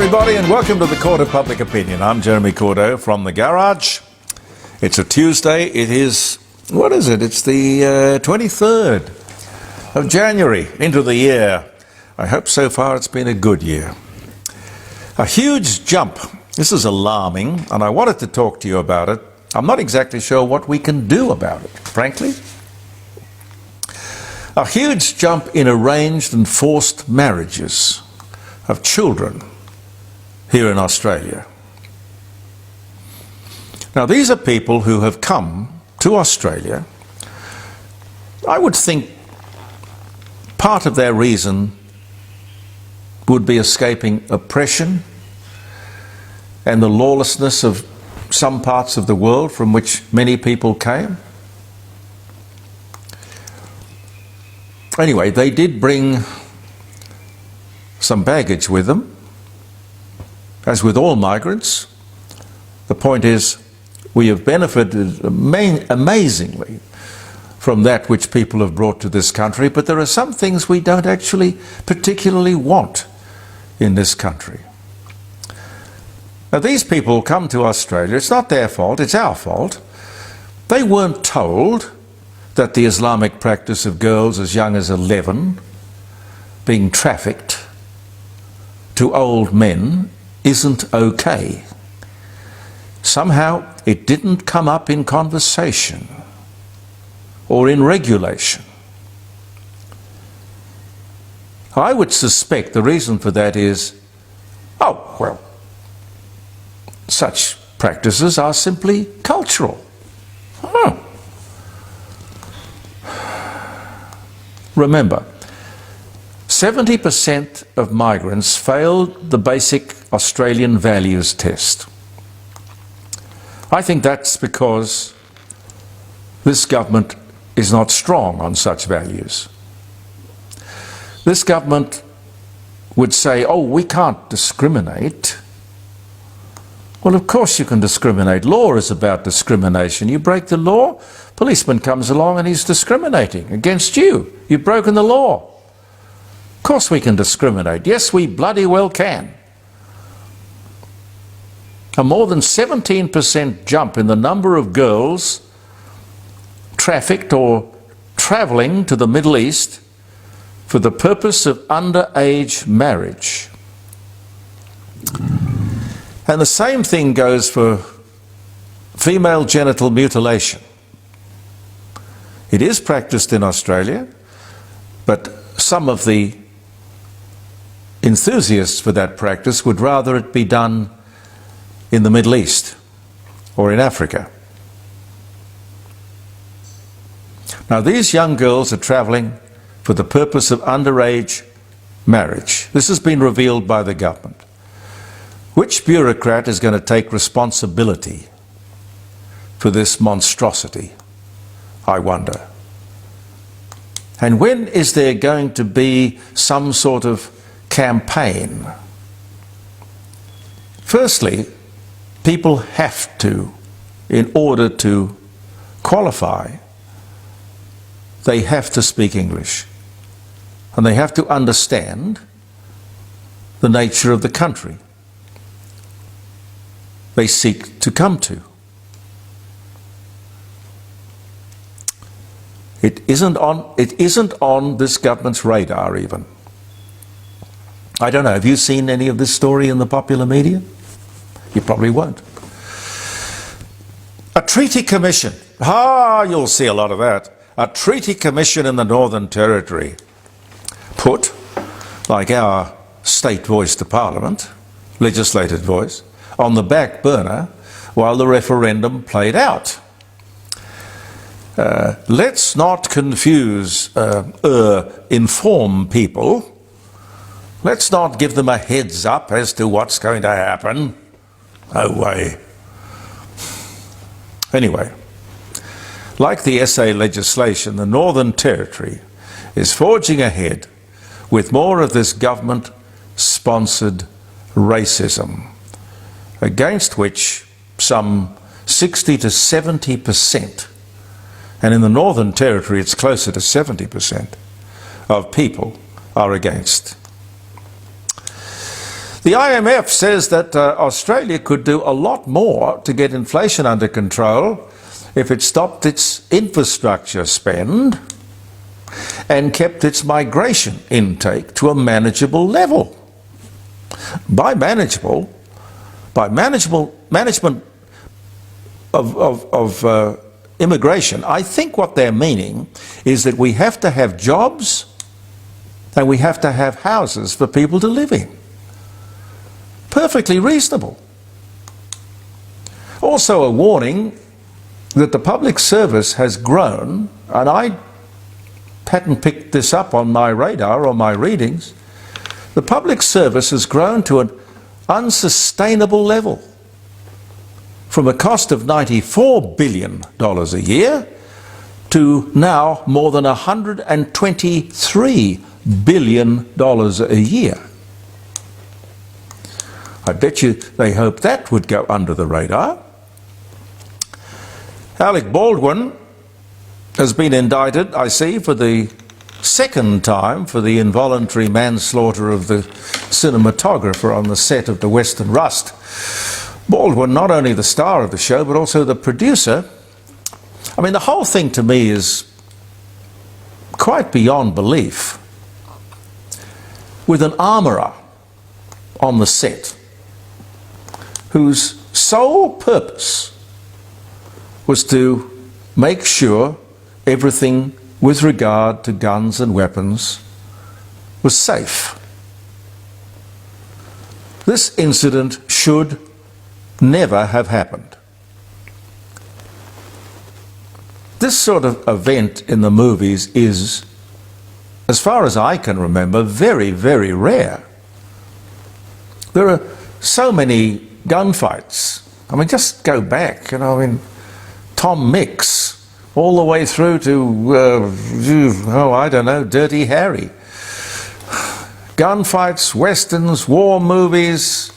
everybody, and welcome to the Court of Public Opinion. I'm Jeremy Cordeaux from the garage. It's a Tuesday. It is, what is it? It's the 23rd of January into the year. I hope so far it's been a good year. A huge jump. This is alarming, and I wanted to talk to you about it. I'm not exactly sure what we can do about it, frankly. A huge jump in arranged and forced marriages of children here in Australia. Now, these are people who have come to Australia. I would think part of their reason would be escaping oppression and the lawlessness of some parts of the world from which many people came. Anyway, they did bring some baggage with them, as with all migrants. The point is, we have benefited amazingly from that which people have brought to this country, but there are some things we don't actually particularly want in this country. Now, these people come to Australia. It's not their fault, it's our fault. They weren't told that the Islamic practice of girls as young as 11 being trafficked to old men isn't okay. Somehow it didn't come up in conversation or in regulation. I would suspect the reason for that is, oh, well, such practices are simply cultural. Remember, 70% of migrants failed the basic Australian values test. I think that's because this government is not strong on such values. This government would say, oh, we can't discriminate. Well, of course you can discriminate. Law is about discrimination. You break the law, policeman comes along and he's discriminating against you. You've broken the law. Of course we can discriminate. Yes, we bloody well can. A more than 17% jump in the number of girls trafficked or travelling to the Middle East for the purpose of underage marriage. And the same thing goes for female genital mutilation. It is practiced in Australia, but some of the enthusiasts for that practice would rather it be done in the Middle East or in Africa. Now, these young girls are travelling for the purpose of underage marriage. This has been revealed by the government. Which bureaucrat is going to take responsibility for this monstrosity, I wonder? And when is there going to be some sort of campaign? Firstly, people have to, in order to qualify, they have to speak English. And they have to understand the nature of the country they seek to come to. It isn't on this government's radar even. I don't know, have you seen any of this story in the popular media? You probably won't. A treaty commission. You'll see a lot of that. A treaty commission in the Northern Territory put, like our state voice to Parliament, legislative voice, on the back burner while the referendum played out. Let's not confuse, inform people. Let's not give them a heads up as to what's going to happen. No way. Anyway, like the SA legislation, the Northern Territory is forging ahead with more of this government-sponsored racism, against which some 60 to 70%, and in the Northern Territory it's closer to 70%, of people are against. The IMF says that Australia could do a lot more to get inflation under control if it stopped its infrastructure spend and kept its migration intake to a manageable level. By management of immigration, I think what they're meaning is that we have to have jobs and we have to have houses for people to live in. Perfectly reasonable. Also a warning that the public service has grown, and I hadn't picked this up on my radar or my readings. The public service has grown to an unsustainable level, from a cost of $94 billion a year to now more than $123 billion a year. I bet you they hoped that would go under the radar. Alec Baldwin has been indicted, I see, for the second time for the involuntary manslaughter of the cinematographer on the set of The Western Rust. Baldwin, not only the star of the show, but also the producer. I mean, the whole thing to me is quite beyond belief. With an armourer on the set, whose sole purpose was to make sure everything with regard to guns and weapons was safe. This incident should never have happened. This sort of event in the movies is, as far as I can remember, very, very rare. There are so many gunfights. I mean, just go back, you know, I mean, Tom Mix, all the way through to, I don't know, Dirty Harry. Gunfights, westerns, war movies,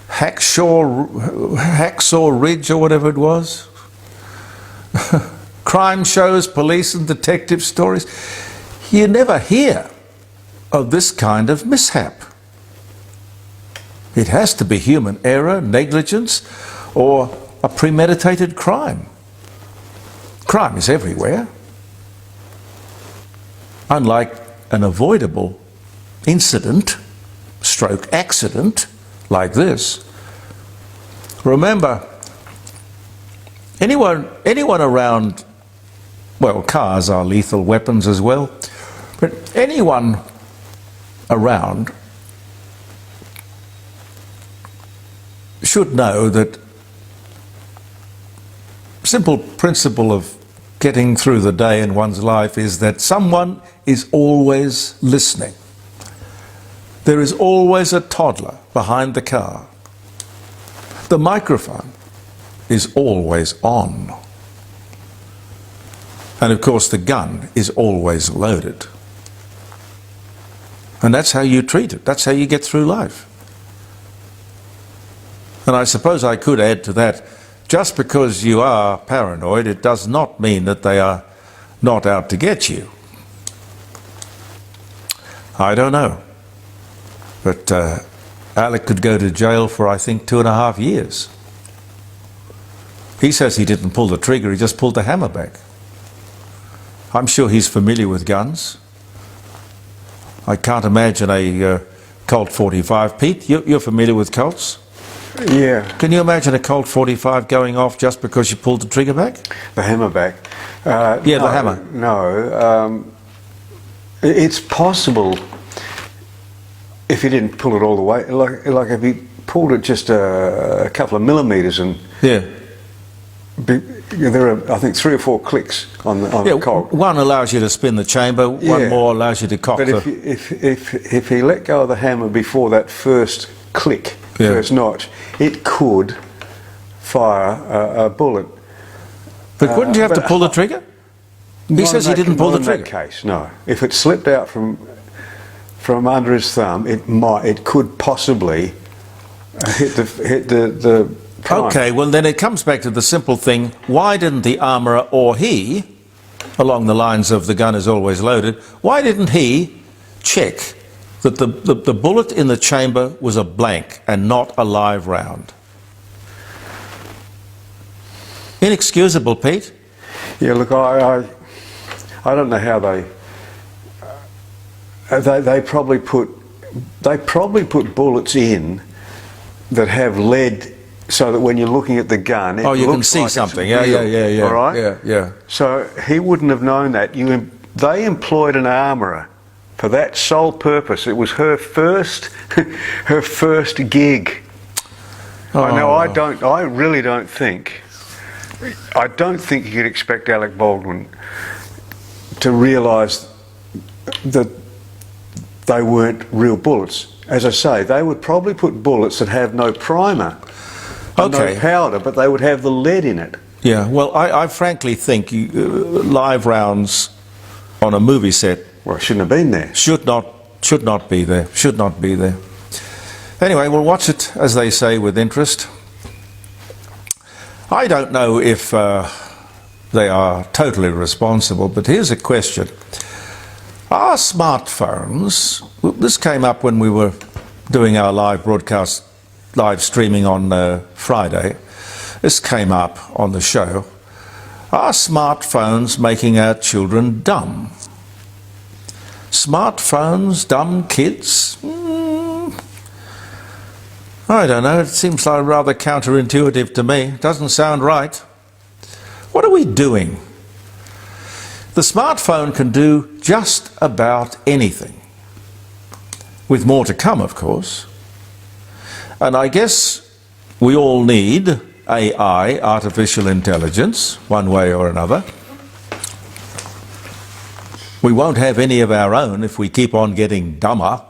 Hacksaw Ridge or whatever it was. Crime shows, police and detective stories. You never hear of this kind of mishap. It has to be human error, negligence, or a premeditated crime. Crime is everywhere. Unlike an avoidable incident, stroke accident, like this. Remember, anyone around, well, cars are lethal weapons as well, but anyone around should know that simple principle of getting through the day in one's life is that someone is always listening. There is always a toddler behind the car. The microphone is always on. And of course the gun is always loaded. And that's how you treat it. That's how you get through life. And I suppose I could add to that, just because you are paranoid, it does not mean that they are not out to get you. I don't know. But Alec could go to jail for, I think, 2.5 years. He says he didn't pull the trigger, he just pulled the hammer back. I'm sure he's familiar with guns. I can't imagine a Colt 45. Pete, you're familiar with Colts? Yeah. Can you imagine a Colt 45 going off just because you pulled the trigger back? The hammer back? Yeah, no, the hammer. No. It's possible if he didn't pull it all the way. Like if he pulled it just a couple of millimetres and... Yeah. There are, I think, 3 or 4 clicks on the Colt. One allows you to spin the chamber, one more allows you to cock but the... if he let go of the hammer before that first click, first notch, it could fire a bullet. But wouldn't you have to pull the trigger? He says he didn't pull the trigger. In that case, no. If it slipped out from under his thumb, it could possibly hit the prime. Okay, well then it comes back to the simple thing, why didn't the armourer or he, along the lines of the gun is always loaded, why didn't he check that the bullet in the chamber was a blank and not a live round? Inexcusable, Pete. Yeah, look, I don't know how they probably put bullets in that have lead, so that when you're looking at the gun, it you looks can see like something. It's real, Yeah. All right. Yeah. So he wouldn't have known that. They employed an armourer for that sole purpose. It was her first, her first gig. Oh. I really don't think. I don't think you could expect Alec Baldwin to realise that they weren't real bullets. As I say, they would probably put bullets that have no primer, no powder, but they would have the lead in it. Yeah, well, I frankly think live rounds on a movie set, well, shouldn't have been there. Should not be there. Should not be there. Anyway, we'll watch it, as they say, with interest. I don't know if they are totally responsible, but here's a question. Our smartphones, this came up when we were doing our live broadcast, live streaming on Friday. This came up on the show. Are smartphones making our children dumb? Smartphones, dumb kids? I don't know, it seems like rather counterintuitive to me. Doesn't sound right. What are we doing? The smartphone can do just about anything, with more to come, of course. And I guess we all need AI, artificial intelligence, one way or another. We won't have any of our own if we keep on getting dumber.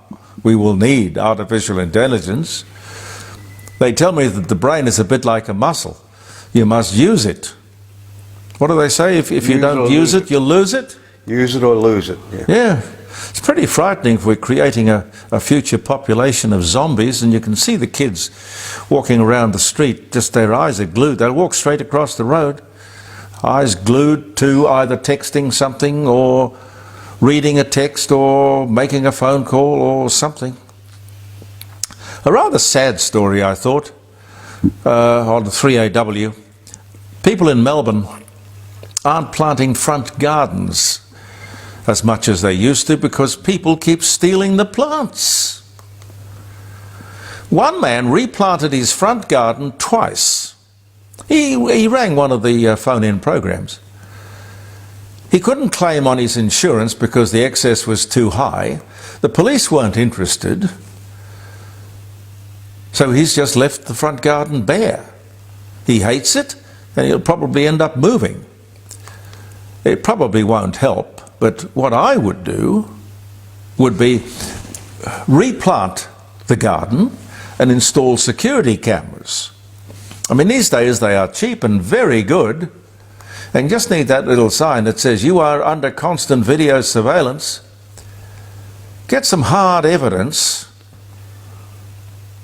We will need artificial intelligence. They tell me that the brain is a bit like a muscle. You must use it. What do they say? If you don't use it, you'll lose it? Use it or lose it. Yeah. It's pretty frightening if we're creating a future population of zombies, and you can see the kids walking around the street, just their eyes are glued. They'll walk straight across the road, eyes glued to either texting something or reading a text or making a phone call or something. A rather sad story, I thought, on the 3AW. People in Melbourne aren't planting front gardens as much as they used to because people keep stealing the plants. One man replanted his front garden twice. He rang one of the phone-in programs. He couldn't claim on his insurance because the excess was too high. The police weren't interested. So he's just left the front garden bare. He hates it, and he'll probably end up moving. It probably won't help, but what I would do would be replant the garden and install security cameras. I mean, these days they are cheap and very good, and just need that little sign that says you are under constant video surveillance. Get some hard evidence.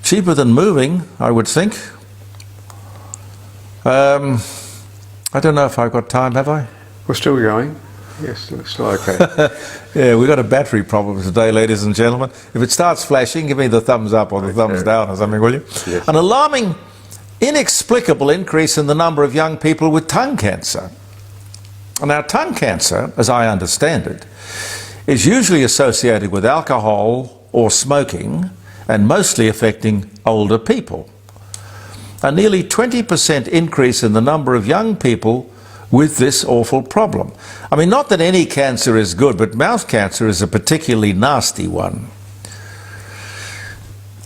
Cheaper than moving, I would think. I don't know if I've got time, have I? We're still going. Yes, it's still okay. Yeah, we've got a battery problem today, ladies and gentlemen. If it starts flashing, give me the thumbs up or the thumbs down or something, will you? Yes. An alarming, inexplicable increase in the number of young people with tongue cancer. Now, tongue cancer, as I understand it, is usually associated with alcohol or smoking, and mostly affecting older people. A nearly 20% increase in the number of young people with this awful problem. I mean, not that any cancer is good, but mouth cancer is a particularly nasty one.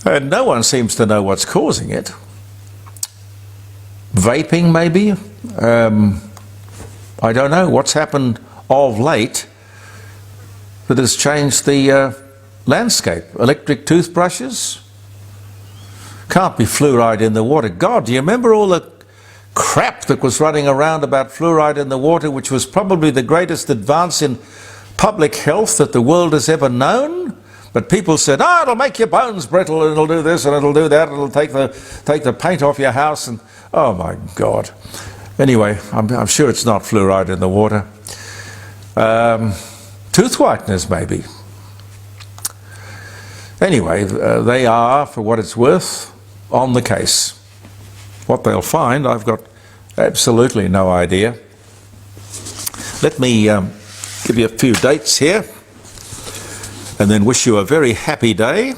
And no one seems to know what's causing it. Vaping, maybe? I don't know what's happened of late that has changed the landscape. Electric toothbrushes? Can't be fluoride in the water. God, do you remember all the crap that was running around about fluoride in the water, which was probably the greatest advance in public health that the world has ever known? But people said, oh, it'll make your bones brittle, and it'll do this and it'll do that, it'll take the paint off your house, and oh my God. Anyway, I'm sure it's not fluoride in the water. Tooth whiteners, maybe. Anyway, they are, for what it's worth, on the case. What they'll find, I've got absolutely no idea. Let me give you a few dates here, and then wish you a very happy day,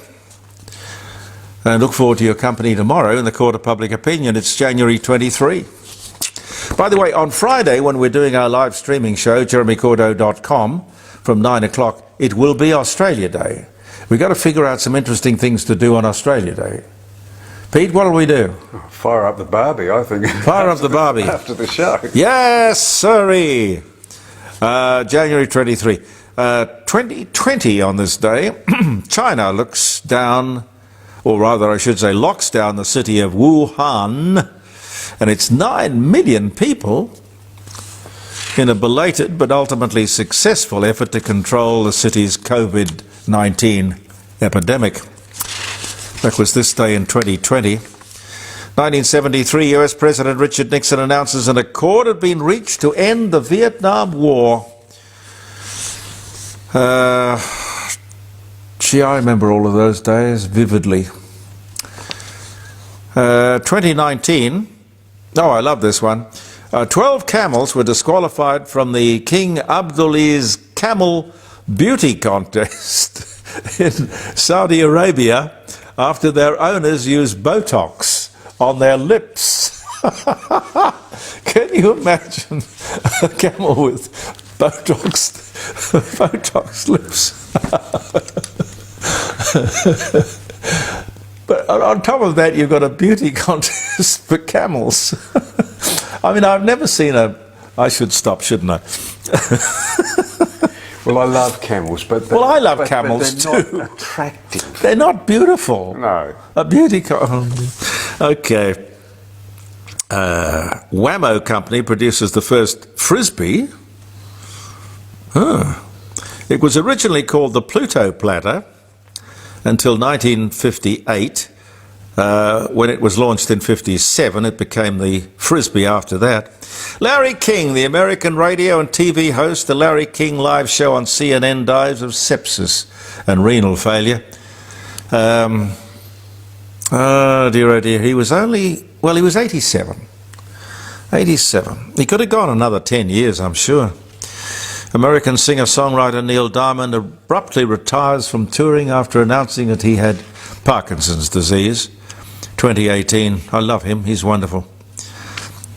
and look forward to your company tomorrow in the Court of Public Opinion. It's January 23. By the way, on Friday, when we're doing our live streaming show, jeremycordo.com, from 9 o'clock, it will be Australia Day. We've got to figure out some interesting things to do on Australia Day. Pete, what will we do? Fire up the Barbie, I think. Fire up the Barbie. After the show. Yes, sirree. January 23. 2020 on this day, China looks down, or rather I should say locks down the city of Wuhan, and it's 9 million people in a belated but ultimately successful effort to control the city's COVID-19 epidemic. That was this day in 2020. 1973, US President Richard Nixon announces an accord had been reached to end the Vietnam War. Gee, I remember all of those days vividly. 2019, oh, I love this one. 12 camels were disqualified from the King Abdul's Camel Beauty Contest in Saudi Arabia after their owners used Botox on their lips. Can you imagine a camel with Botox lips? But on top of that, you've got a beauty contest for camels. I mean, I've never seen a... I should stop, shouldn't I? Well, I love camels, but... Well, I love camels but they're too. not attractive. They're not beautiful. No. A beauty... Okay. Whammo Company produces the first Frisbee. Huh. It was originally called the Pluto Platter until 1958. When it was launched in 57, it became the Frisbee after that. Larry King, the American radio and TV host, the Larry King live show on CNN, dies of sepsis and renal failure. Oh dear, he was only, well, he was 87. 87. He could have gone another 10 years, I'm sure. American singer-songwriter Neil Diamond abruptly retires from touring after announcing that he had Parkinson's disease. 2018. I love him. He's wonderful.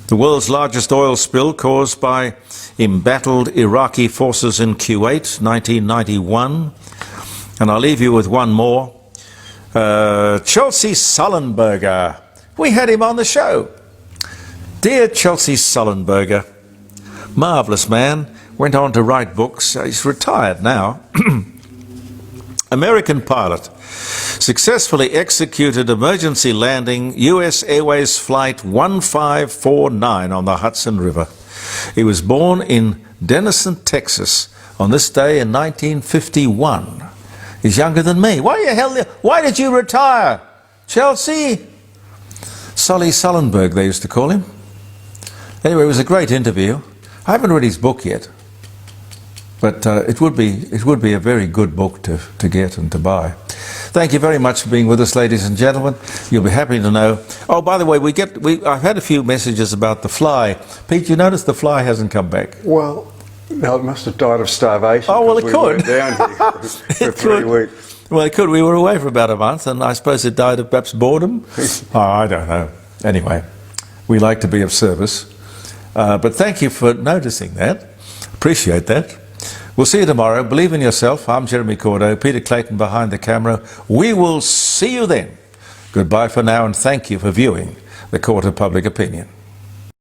The world's largest oil spill caused by embattled Iraqi forces in Kuwait, 1991. And I'll leave you with one more. Chelsea Sullenberger. We had him on the show. Dear Chelsea Sullenberger, marvellous man. Went on to write books. He's retired now. American pilot successfully executed emergency landing US Airways Flight 1549 on the Hudson River. He was born in Denison, Texas on this day in 1951. He's younger than me. Why did you retire? Chelsea? Solly Sullenberg, they used to call him. Anyway, it was a great interview. I haven't read his book yet. But it would be a very good book to get and to buy. Thank you very much for being with us, ladies and gentlemen. You'll be happy to know. Oh, by the way, I've had a few messages about the fly. Pete, you notice the fly hasn't come back? Well, no, it must have died of starvation. Oh, well, it could. We were down here for 3 weeks. Well, it could. We were away for about a month, and I suppose it died of perhaps boredom. Oh, I don't know. Anyway, we like to be of service. But thank you for noticing that. Appreciate that. We'll see you tomorrow. Believe in yourself. I'm Jeremy Cordo, Peter Clayton behind the camera. We will see you then. Goodbye for now, and thank you for viewing the Court of Public Opinion.